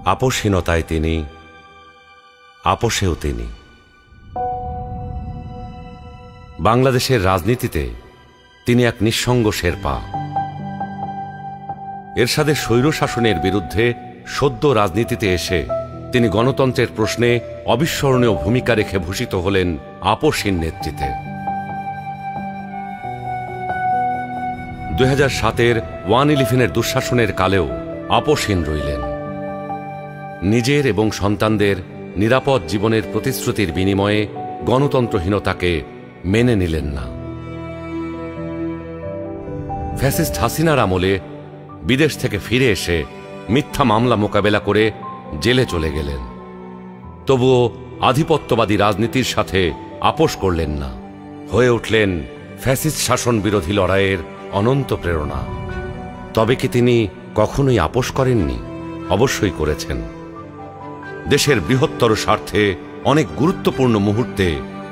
আপোষহীনতায় তিনি, আপোষেও তিনি। বাংলাদেশের রাজনীতিতে তিনি এক নিঃসঙ্গ শেরপা। এরশাদের স্বৈরশাসনের বিরুদ্ধে সদ্য রাজনীতিতে এসে তিনি গণতন্ত্রের প্রশ্নে অবিস্মরণীয় ভূমিকা রেখে ভূষিত হলেন আপোষহীন নেতৃত্বে। 2007-এর 1/11-এর দুঃশাসনের কালেও আপোষহীন রইলেন। নিজের এবং সন্তানদের নিরাপদ জীবনের প্রতিশ্রুতির বিনিময়ে গণতন্ত্রহীনতাকে মেনে নিলেন না। ফ্যাসিস্ট হাসিনার আমলে বিদেশ থেকে ফিরে এসে মিথ্যা মামলা মোকাবেলা করে জেলে চলে গেলেন। তবুও আধিপত্যবাদী রাজনীতির সাথে আপোষ করলেন না, হয়ে উঠলেন ফ্যাসিস্ট শাসন বিরোধী লড়াইয়ের অনন্ত প্রেরণা। তবে কি তিনি কখনোই আপোষ করেননি? অবশ্যই করেছেন। দেশের বৃহত্তর স্বার্থে অনেক গুরুত্বপূর্ণ মুহূর্তে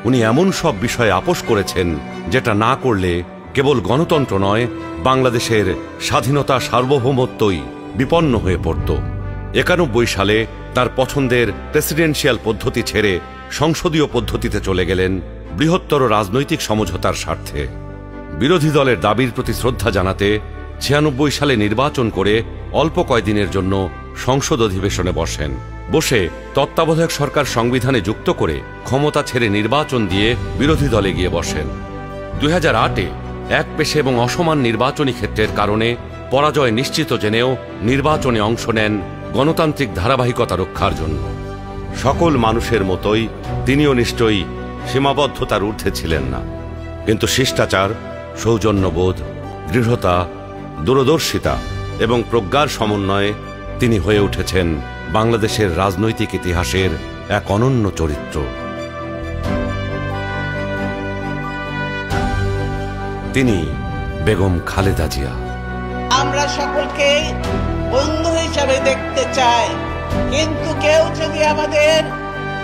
উনি এমন সব বিষয়ে আপোষ করেছেন যেটা না করলে কেবল গণতন্ত্র নয়, বাংলাদেশের স্বাধীনতা সার্বভৌমত্বই বিপন্ন হয়ে পড়ত। 91 সালে তার পছন্দের প্রেসিডেন্সিয়াল পদ্ধতি ছেড়ে সংসদীয় পদ্ধতিতে চলে গেলেন বৃহত্তর রাজনৈতিক সমঝোতার স্বার্থে। বিরোধী দলের দাবির প্রতি শ্রদ্ধা জানাতে 96 সালে নির্বাচন করে অল্প কয়েকদিনের জন্য সংসদ অধিবেশনে বসে তত্ত্বাবধায়ক সরকার সংবিধানে যুক্ত করে ক্ষমতা ছেড়ে নির্বাচন দিয়ে বিরোধী দলে গিয়ে বসেন। 2008-এ একপেশে এবং অসমান নির্বাচনী ক্ষেত্রের কারণে পরাজয় নিশ্চিত জেনেও নির্বাচনে অংশ নেন গণতান্ত্রিক ধারাবাহিকতা রক্ষার জন্য। সকল মানুষের মতোই তিনিও নিশ্চয়ই সীমাবদ্ধতার ঊর্ধ্বে ছিলেন না, কিন্তু শিষ্টাচার, সৌজন্যবোধ, দৃঢ়তা, দূরদর্শিতা এবং প্রজ্ঞার সমন্বয়ে তিনি হয়ে উঠেছেন বাংলাদেশের রাজনৈতিক ইতিহাসের এক অনন্য চরিত্র। তিনি বেগম খালেদা জিয়া। আমরা সকলকে বন্ধু হিসাবে দেখতে চাই, কিন্তু কেউ যদি আমাদের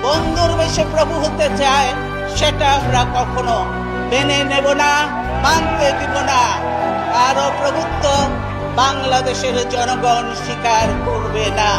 বন্ধুর বেশে প্রভু হতে চায়, সেটা আমরা কখনো মেনে নেব না, মানতে দিব না। আরো প্রভুত্ব বাংলাদেশের জনগণ স্বীকার করবে না।